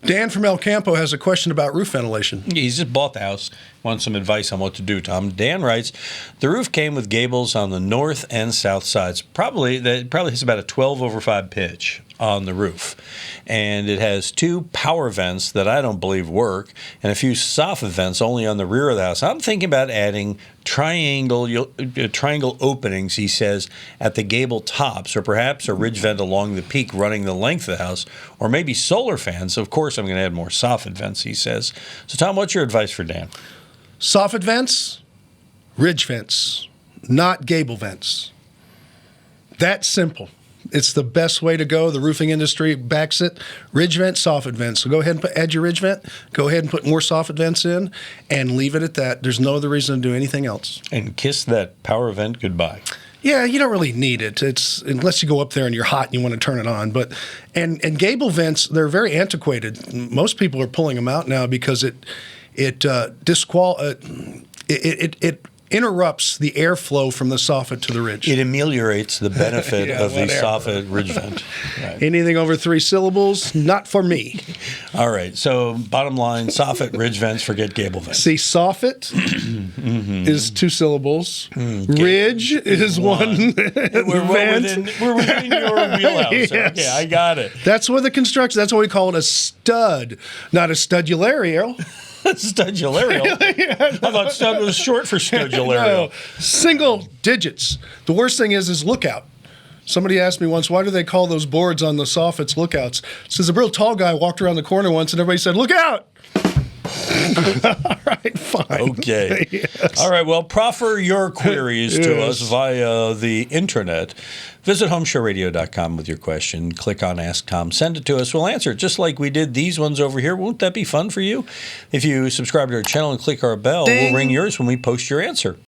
Dan from El Campo has a question about roof ventilation. He's just bought the house. Wants some advice on what to do, Tom. Dan writes, the roof came with gables on the north and south sides. Probably has about a 12/5 pitch on the roof. And it has 2 power vents that I don't believe work and a few soffit vents only on the rear of the house. I'm thinking about adding triangle openings, he says, at the gable tops, or perhaps a ridge vent along the peak running the length of the house, or maybe solar fans. Of course, I'm going to add more soffit vents, he says. So, Tom, what's your advice for Dan? Soffit vents, ridge vents, not gable vents. That's simple. It's the best way to go. The roofing industry backs it. Ridge vent, soffit vents. So go ahead and add your ridge vent. Go ahead and put more soffit vents in and leave it at that. There's no other reason to do anything else. And kiss that power vent goodbye. Yeah, you don't really need it. It's unless you go up there and you're hot and you want to turn it on. But and gable vents, they're very antiquated. Most people are pulling them out now because it interrupts the airflow from the soffit to the ridge. It ameliorates the benefit of the soffit ridge vent. Right. Anything over 3 syllables, not for me. All right. So bottom line, soffit, ridge vents, forget gable vents. See, soffit is 2 syllables. Ridge is one vent. We're within your wheelhouse. Yes. Okay, I got it. That's what the construction, that's what we call it, a stud, not a studularial. Studularial? I thought stud was short for studularial. No, single digits. The worst thing is lookout. Somebody asked me once, why do they call those boards on the soffits lookouts? It says a real tall guy walked around the corner once and everybody said, look out! All right, fine. Okay. Yes. All right, well, proffer your queries to us via the intranet. Visit HomeShowRadio.com with your question. Click on Ask Tom. Send it to us. We'll answer it just like we did these ones over here. Won't that be fun for you? If you subscribe to our channel and click our bell, Ding. we'll ring yours when we post your answer.